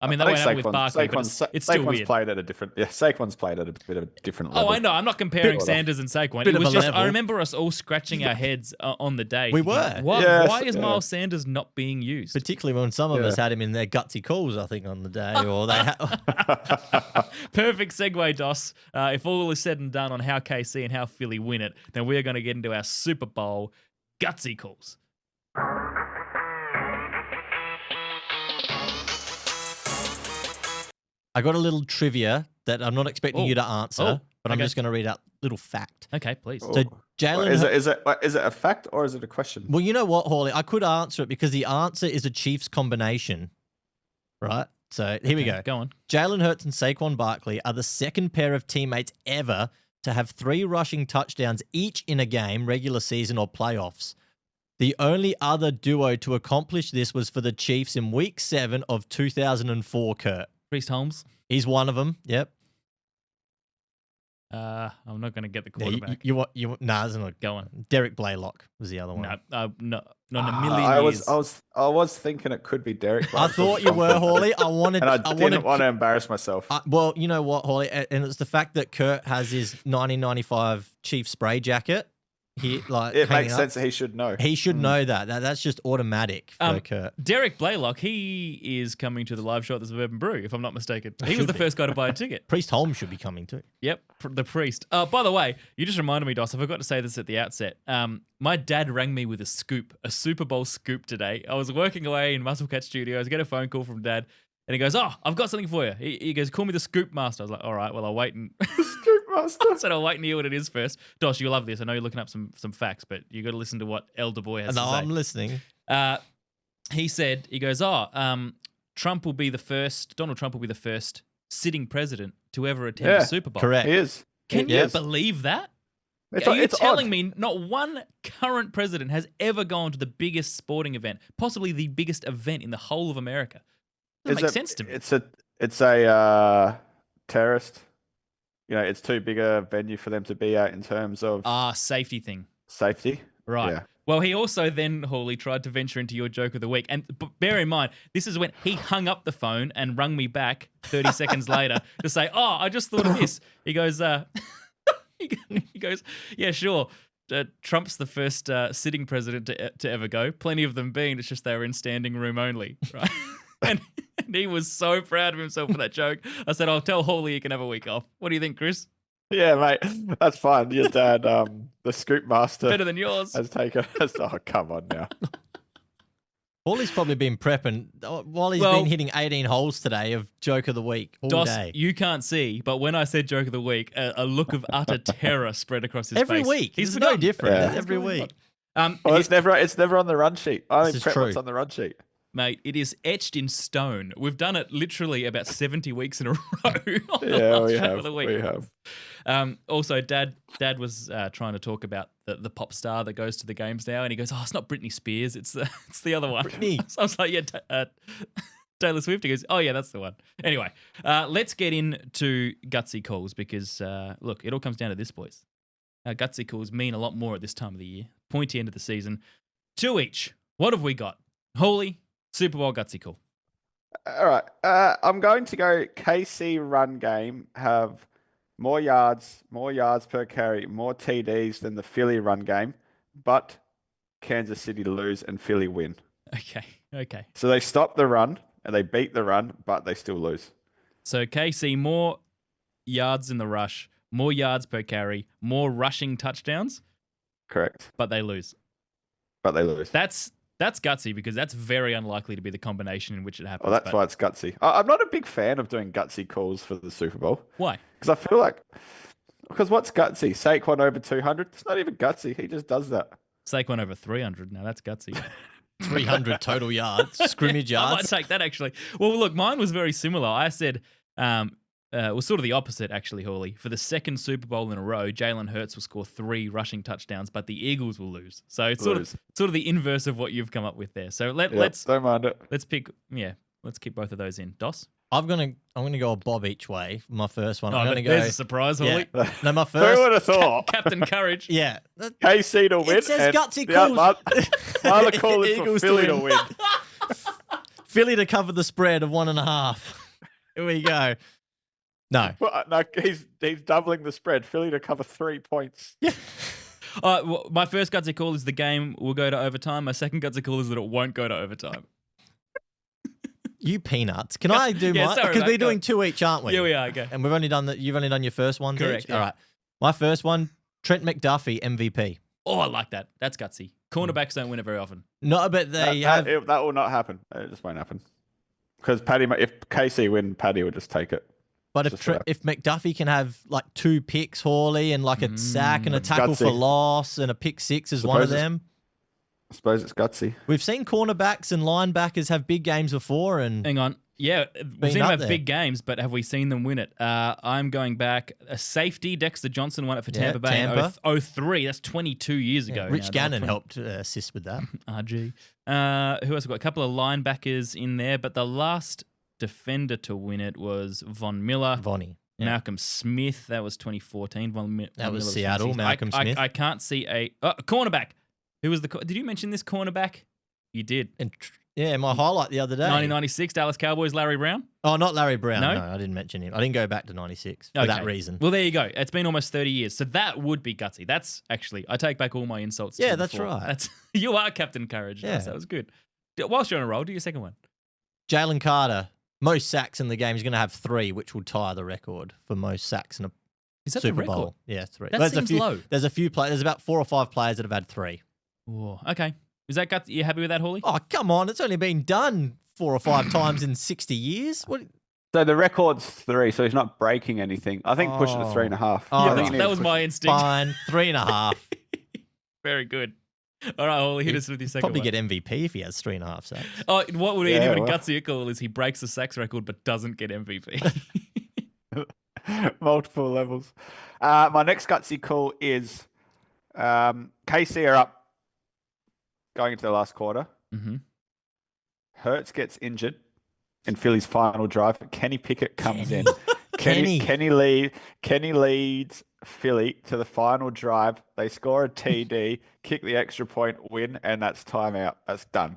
I mean, that went out with Barkley, but it's still weird. Saquon's played at a bit of a different level. Oh, I know. I'm not comparing Sanders and Saquon. It was just, I remember us all scratching our heads on the day. We were. Why is Myles Sanders not being used? Particularly when some of us had him in their gutsy calls, I think, on the day. Or they Perfect segue, Dos. If all is said and done on how KC and how Philly win it, then we're going to get into our Super Bowl gutsy calls. I got a little trivia that I'm not expecting you to answer, but I'm just going to read out a little fact. Okay, please. So Jalen, is it a fact or is it a question? Well, you know what, Hawley? I could answer it because the answer is a Chiefs combination, right? So here we go. Go on. Jalen Hurts and Saquon Barkley are the second pair of teammates ever to have 3 rushing touchdowns each in a game, regular season or playoffs. The only other duo to accomplish this was for the Chiefs in Week 7 of 2004, Curt. Priest Holmes. He's one of them, yep. I'm not going to get the quarterback. Nah, it's not. Go on. Derek Blaylock was the other one. No, not in a million years. I was thinking it could be Derek. I thought you were, Hawley. I didn't want to embarrass myself. Well, you know what, Hawley? And it's the fact that Curt has his 1995 Chief spray jacket. It makes sense that he should know. He should know that. That's just automatic for Curt. Derek Blaylock, he is coming to the live show at the Suburban Brew, if I'm not mistaken. He was the first guy to buy a ticket. Priest Holmes should be coming too. Yep, the priest. By the way, you just reminded me, Doss, I forgot to say this at the outset. My dad rang me with a Super Bowl scoop today. I was working away in Muscle Cat Studios, I get a phone call from Dad, and he goes, "Oh, I've got something for you." He goes, "Call me the Scoop Master." I was like, "All right, well, I'll wait and..." Scoop Master. I said, "I'll wait and hear what it is first." Doss, you'll love this. I know you're looking up some facts, but you got to listen to what Elder Boy has to say. No, I'm listening. He goes, Donald Trump will be the first sitting president to ever attend a Super Bowl. Correct. He is. Can you believe that? Are you telling me not one current president has ever gone to the biggest sporting event, possibly the biggest event in the whole of America? Doesn't make sense to me. It's a terrorist. It's too big a venue for them to be at in terms of safety thing. Safety. Right. Yeah. Well, he also then, Hawley, tried to venture into your joke of the week. And bear in mind, this is when he hung up the phone and rung me back 30 seconds later to say, I just thought of this. He goes, he goes, yeah, sure. Trump's the first sitting president to ever go. Plenty of them being, it's just they were in standing room only, right? and he was so proud of himself for that joke. I said, I'll tell Hawley he can have a week off. What do you think, Chris? Yeah, mate, that's fine. Your dad, the Scoop Master, better than yours, has taken. Oh, come on now. Hawley's probably been prepping while he's been hitting 18 holes today of joke of the week all Doss, day. You can't see, but when I said joke of the week, a look of utter terror spread across his every face. week. He's no different. Yeah. Every week. It's never on the run sheet. I only prep what's on the run sheet. Mate, it is etched in stone. We've done it literally about 70 weeks in a row. We have. Also, Dad was trying to talk about the pop star that goes to the games now, and he goes, it's not Britney Spears, it's the other one. Britney. So I was like, yeah, Taylor Swift. He goes, oh yeah, that's the one. Anyway, let's get into gutsy calls because, look, it all comes down to this, boys. Gutsy calls mean a lot more at this time of the year. Pointy end of the season. 2 each. What have we got? Holy Super Bowl gutsy call. All right. I'm going to go KC run game have more yards per carry, more TDs than the Philly run game, but Kansas City lose and Philly win. Okay. So they stop the run and they beat the run, but they still lose. So KC, more yards in the rush, more yards per carry, more rushing touchdowns. Correct. But they lose. That's gutsy because that's very unlikely to be the combination in which it happens. Well, that's why it's gutsy. I'm not a big fan of doing gutsy calls for the Super Bowl. Why? Because I feel like, what's gutsy? Saquon over 200? It's not even gutsy. He just does that. Saquon over 300. Now that's gutsy. 300 total yards, scrimmage yards. I might take that actually. Well, look, mine was very similar. I said, was sort of the opposite actually, Hawley. For the second Super Bowl in a row, Jalen Hurts will score 3 rushing touchdowns, but the Eagles will lose. So it's sort of the inverse of what you've come up with there. So let's don't mind it. Let's keep both of those in. Doss? I'm gonna go a bob each way. My first one. I'm gonna go. There's a surprise, Hawley. Yeah. No, my first. Who would have thought? Captain Courage. Yeah. KC to win. It says gutsy calls. My other call is for Philly to win. Philly to cover the spread of 1.5. Here we go. No. Well, no, he's doubling the spread. Philly to cover 3 points. Yeah. My first gutsy call is the game will go to overtime. My second gutsy call is that it won't go to overtime. You peanuts. Can I do mine? Sorry, because we're doing 2 each, aren't we? Yeah, we are. Okay. And you've only done your first one. Correct. Yeah. All right. My first one, Trent McDuffie, MVP. Oh, I like that. That's gutsy. Cornerbacks don't win it very often. No, but they that will not happen. It just won't happen. Because if KC win, Paddy would just take it. But if McDuffie can have like 2 picks, Hawley, and like a sack and a tackle for loss and a pick 6 is one of them. I suppose it's gutsy. We've seen cornerbacks and linebackers have big games before. And hang on, Yeah, we've seen them up have there. big games, but have we seen them win it? I'm going back. A safety, Dexter Johnson won it for Tampa Bay Tampa. in 03. That's 22 years ago. Rich now. Gannon helped assist with that. RG. Who else? We've got a couple of linebackers in there, but the last defender to win it was Von Miller. Vonnie. Yeah. Malcolm Smith, that was 2014. That was Seattle, Malcolm Smith. I can't see a cornerback. Who was the? Did you mention this cornerback? You did. Yeah, my highlight the other day. 1996 Dallas Cowboys, Larry Brown. Oh, not Larry Brown. No? No, I didn't mention him. I didn't go back to 96 for that reason. Well, there you go. It's been almost 30 years. So that would be gutsy. That's actually, I take back all my insults. Yeah, to that's before. right. You are Captain Courage. Yeah. That was good. Whilst you're on a roll, do your second one. Jalen Carter, most sacks in the game. He's going to have 3, which will tie the record for most sacks in a Is that Super the record? Bowl. Yeah, 3. That seems low. There's a few players. There's about 4 or 5 players that have had 3. Oh, okay. Is that gutsy? You happy with that, Hawley? Oh, come on. It's only been done 4 or 5 times in 60 years. What? So the record's 3, so he's not breaking anything. I think push it to 3.5. Oh, Yeah, right. that was my instinct. Fine. 3.5. Very good. All right, Hawley, hit us with your second Probably one. get MVP if he has 3.5 sacks. Oh, what would be Yeah, even well. gutsier call is he breaks the sacks record but doesn't get MVP. Multiple levels. My next gutsy call is KC are up going into the last quarter. Mm-hmm. Hurts gets injured in Philly's final drive. Kenny Pickett comes in. Kenny. Kenny leads Philly to the final drive. They score a TD, kick the extra point, win, and that's timeout. That's done.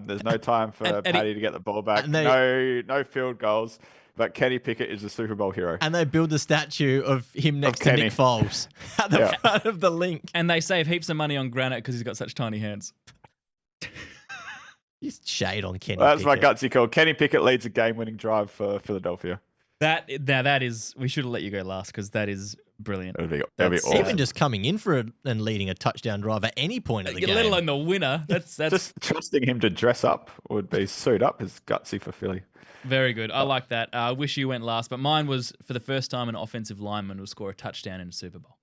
There's no time for Patty to get the ball back. No field goals. But Kenny Pickett is the Super Bowl hero. And they build a statue of him next to Kenny. Nick Foles at the front of the link. And they save heaps of money on granite because he's got such tiny hands. He's shade on Kenny That's my Pickett. gutsy call. Kenny Pickett leads a game-winning drive for Philadelphia. That is, we should have let you go last because that is brilliant. That'd be That's- awesome. Even just coming in for and leading a touchdown drive at any point of the game. Let alone the winner. That's Just trusting him to dress up would be suit up is gutsy for Philly. very good. I like that. I wish you went last, but mine was for the first time an offensive lineman will score a touchdown in a Super Bowl.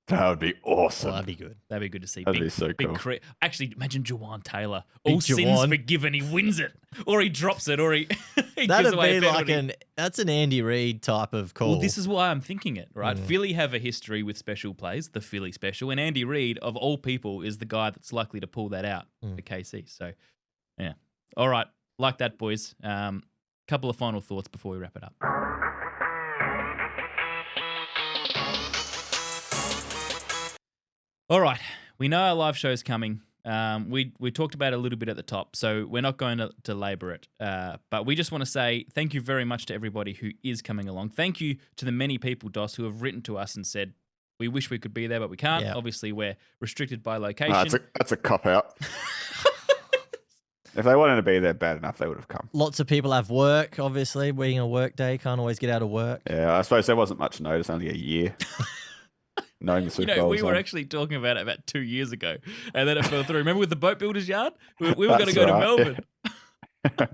That would be awesome. Well, that'd be good. That'd be good to see. That'd be so cool. Actually, imagine Jawan Taylor. Big All sins Jawan. forgiven. He wins it, or he drops it, or he gives That'd away a be like penalty. that's an Andy Reid type of call. Well, this is why I'm thinking it, right? Philly have a history with special plays, the Philly special, and Andy Reid, of all people, is the guy that's likely to pull that out for KC. So, yeah. All right. Like that, boys. Couple of final thoughts before we wrap it up. All right. We know our live show's coming. We talked about it a little bit at the top, so we're not going to labour it. But we just want to say thank you very much to everybody who is coming along. Thank you to the many people, Dos, who have written to us and said, we wish we could be there, but we can't. Yeah. Obviously, we're restricted by location. That's a cop out. If they wanted to be there bad enough, they would have come. Lots of people have work, obviously. Being a work day, can't always get out of work. Yeah, I suppose there wasn't much notice, only a year. Knowing the Super Bowl we was were on. actually talking about it about 2 years ago, and then it fell through. Remember with the boat builder's yard? We were going to That's go to right, Melbourne.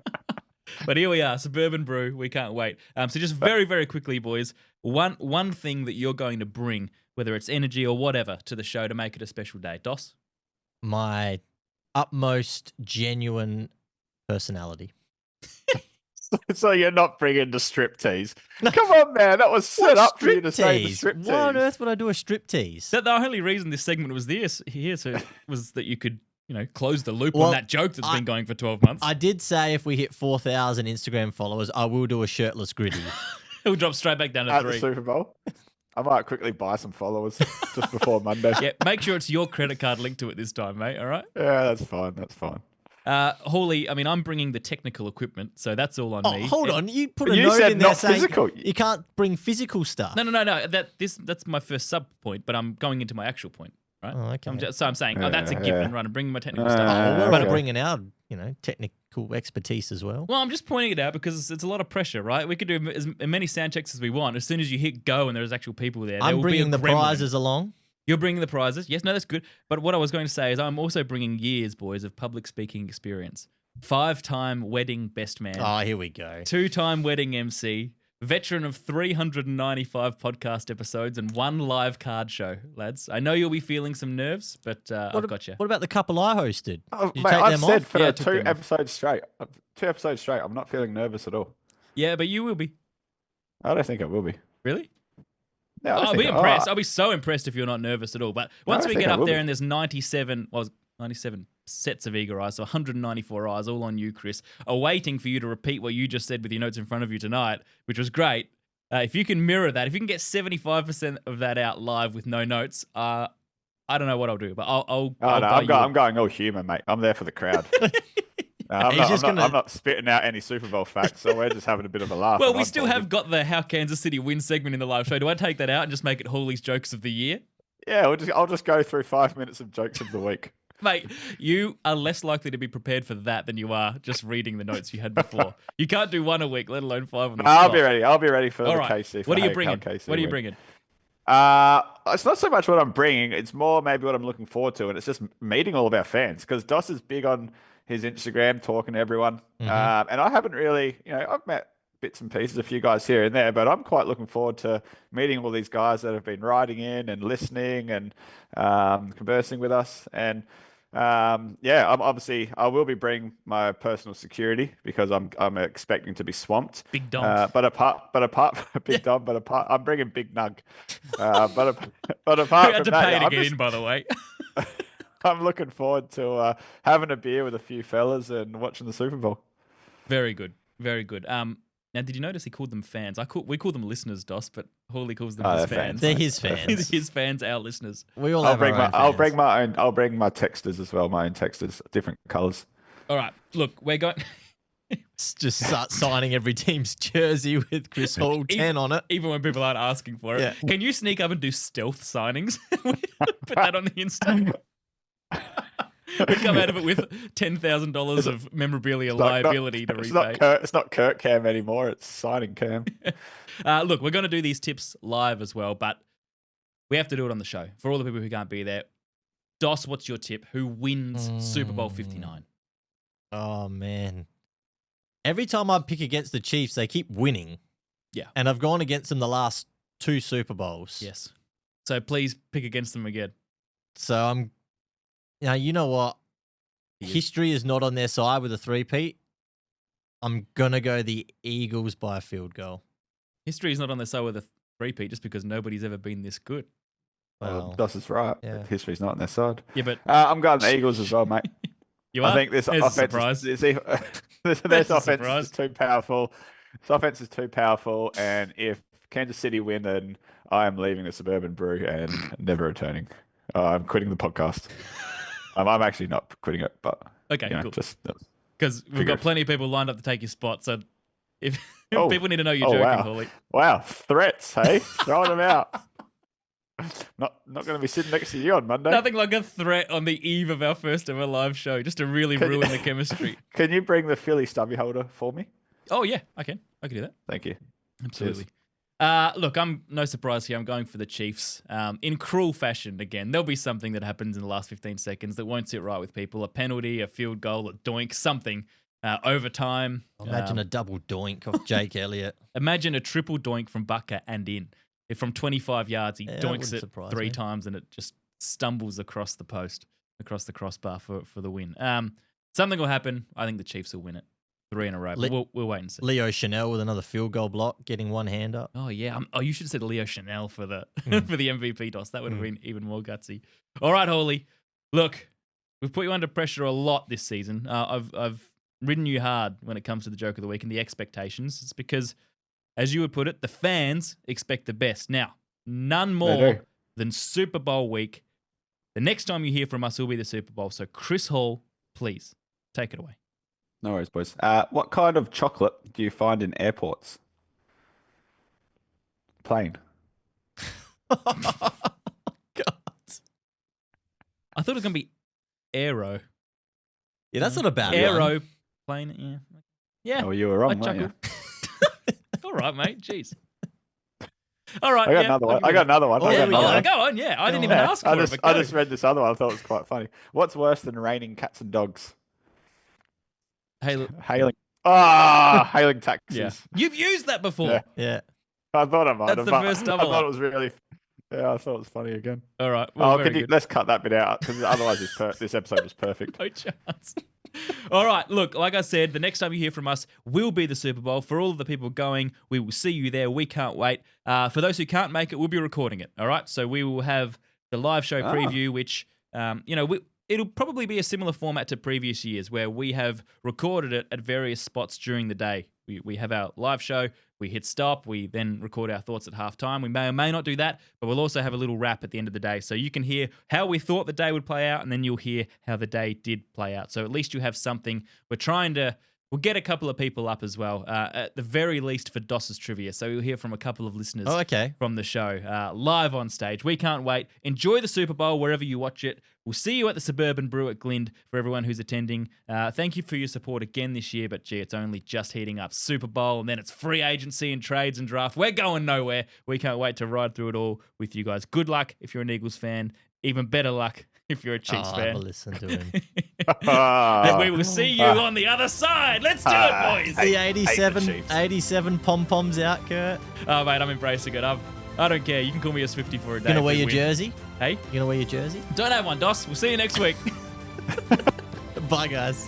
But here we are, Suburban Brew. We can't wait. So just very, very quickly, boys, one thing that you're going to bring, whether it's energy or whatever, to the show to make it a special day. Dos? My utmost genuine personality. So you're not bringing the striptease. Come on, man. That was set up for you to say the striptease. Why on earth would I do a striptease? The only reason this segment was was that you could, close the loop Well, on that joke that's been going for 12 months. I did say if we hit 4,000 Instagram followers, I will do a shirtless gritty. It'll drop straight back down to At 3. the Super Bowl. I might quickly buy some followers just before Monday. Yeah, make sure it's your credit card linked to it this time, mate. All right? Yeah, that's fine. That's fine. Hawley, I'm bringing the technical equipment, so that's all on Oh, me. hold on. You put a You note said in there not saying physical. you can't bring physical stuff. No. That's my first sub point, but I'm going into my actual point, right? Oh, okay. I'm saying, that's a Yeah, given, yeah. right? I'm bringing my technical Oh, stuff. Well, we're okay. going to bring in our, technical expertise as well. Well, I'm just pointing it out because it's a lot of pressure, right? We could do as many sound checks as we want. As soon as you hit go and there's actual people there, I'm will be bringing a the gremlin. prizes along. You're bringing the prizes. Yes, no, that's good. But what I was going to say is I'm also bringing years, boys, of public speaking experience. 5-time wedding best man. Oh, here we go. 2-time wedding MC, veteran of 395 podcast episodes and 1 live card show, lads. I know you'll be feeling some nerves, but I've got you. What about the couple I hosted? Oh, Did you mate, take I've them said off? for Yeah, I took 2 them off. episodes straight. 2 episodes straight. I'm not feeling nervous at all. Yeah, but you will be. I don't think I will be. Really? Yeah, I'll be impressed. I'll be so impressed if you're not nervous at all. But once we get up there and there's 97 sets of eager eyes, so 194 eyes all on you, Chris, awaiting for you to repeat what you just said with your notes in front of you tonight, which was great. If you can mirror that, if you can get 75% of that out live with no notes, I don't know what I'll do, but I'm going all humour, mate. I'm there for the crowd. I'm not spitting out any Super Bowl facts, so we're just having a bit of a laugh. Well, we still have got the How Kansas City Wins segment in the live show. Do I take that out and just make it Hawley's Jokes of the Year? Yeah, I'll just go through 5 minutes of jokes of the week. Mate, you are less likely to be prepared for that than you are just reading the notes you had before. You can't do one a week, let alone 5 on the spot. I'll be ready for All the right. KC. What are you bringing? It's not so much what I'm bringing. It's more maybe what I'm looking forward to, and it's just meeting all of our fans because Doss is big on his Instagram, talking to everyone. And I haven't really, I've met bits and pieces, a few guys here and there, but I'm quite looking forward to meeting all these guys that have been writing in and listening and conversing with us. And I will be bringing my personal security because I'm expecting to be swamped. Big Dom. But apart from Big Dom, I'm bringing Big Nug. But apart had from to that, pay to get in, by the way. I'm looking forward to having a beer with a few fellas and watching the Super Bowl. Very good. Very good. Now, did you notice he called them fans? We call them listeners, Doss, but Hawley calls them his fans. They're his fans. His fans, our listeners. We all I'll bring my own. I'll bring my texters as well. My own texters, different colours. All right. Look, we're going. Just start signing every team's jersey with Chris Hall 10 on it. Even when people aren't asking for it. Yeah. Can you sneak up and do stealth signings? Put that on the Insta. We come out of it with $10,000 of memorabilia liability to repay. It's not Curt Cam anymore. It's signing Cam. Look, we're going to do these tips live as well, but we have to do it on the show. For all the people who can't be there, Doss, what's your tip? Who wins Super Bowl 59? Oh, man. Every time I pick against the Chiefs, they keep winning. Yeah. And I've gone against them the last 2 Super Bowls. Yes. So please pick against them again. So I'm... Now, you know what? History is not on their side with a 3-peat. I'm going to go the Eagles by a field goal. History is not on their side with a 3-peat just because nobody's ever been this good. Well, Doss is right. Yeah. History's not on their side. Yeah, but... I'm going the Eagles as well, mate. You are? I think this offense this offense is too powerful. This offense is too powerful, and if Kansas City win, then I am leaving the Suburban Brew and never returning. I'm quitting the podcast. I'm actually not quitting it, but okay, cool. Just because we've got plenty of people lined up to take your spot. So if people need to know you're joking, Hawley. Wow, threats, hey, throwing them out. Not going to be sitting next to you on Monday. Nothing like a threat on the eve of our first ever live show, just to really ruin the chemistry. Can you bring the Philly stubby holder for me? Oh yeah, I can do that. Thank you. Absolutely. Look, I'm no surprise here. I'm going for the Chiefs. In cruel fashion again. There'll be something that happens in the last 15 seconds that won't sit right with people. A penalty, a field goal, a doink, something. Overtime. Imagine a double doink off Jake Elliott. Imagine a triple doink from Bucker and in. If from 25 yards he doinks it 3 times and it just stumbles across the post, across the crossbar for the win. Something will happen. I think the Chiefs will win it. 3 in a row. But we'll wait and see. Leo Chanel with another field goal block, getting one hand up. Oh, yeah. You should have said Leo Chanel for the for the MVP toss. That would have been even more gutsy. All right, Hawley. Look, we've put you under pressure a lot this season. I've ridden you hard when it comes to the joke of the week and the expectations. It's because, as you would put it, the fans expect the best. Now, none more than Super Bowl week. The next time you hear from us will be the Super Bowl. So, Chris Hall, please take it away. No worries, boys. What kind of chocolate do you find in airports? Plain. God. I thought it was going to be Aero. Yeah, that's not a bad Aero one. plane, yeah. Yeah. Oh, you were wrong, weren't you? All right, mate. Jeez. All right. I got another one. I got another one. Go on, yeah. I didn't even ask for it. I just read this other one. I thought it was quite funny. What's worse than raining cats and dogs? Hailing taxis. Yeah. You've used that before. Yeah. I thought I might have. have. That's the first double. I thought it was really... Yeah, I thought it was funny again. All right. Well, let's cut that bit out because otherwise this episode was perfect. No chance. All right, look, like I said, the next time you hear from us will be the Super Bowl. For all of the people going, we will see you there. We can't wait. For those who can't make it, we'll be recording it. All right, so we will have the live show preview, which, it'll probably be a similar format to previous years where we have recorded it at various spots during the day. We have our live show, we hit stop, we then record our thoughts at halftime. We may or may not do that, but we'll also have a little wrap at the end of the day. So you can hear how we thought the day would play out, and then you'll hear how the day did play out. So at least you have something. We'll get a couple of people up as well, at the very least for Doss's Trivia. So you'll hear from a couple of listeners from the show live on stage. We can't wait. Enjoy the Super Bowl wherever you watch it. We'll see you at the Suburban Brew at Glynde for everyone who's attending. Thank you for your support again this year, but gee, it's only just heating up. Super Bowl, and then it's free agency and trades and draft. We're going nowhere. We can't wait to ride through it all with you guys. Good luck if you're an Eagles fan. Even better luck if you're a Chiefs fan. I'll listen to him. And we will see you on the other side. Let's do it, boys. The 87 pom-poms out, Kurt. Oh, mate, I'm embracing it. I don't care. You can call me a Swiftie for a day. You gonna wear your jersey? Hey? You gonna wear your jersey? Don't have one, Doss. We'll see you next week. Bye, guys.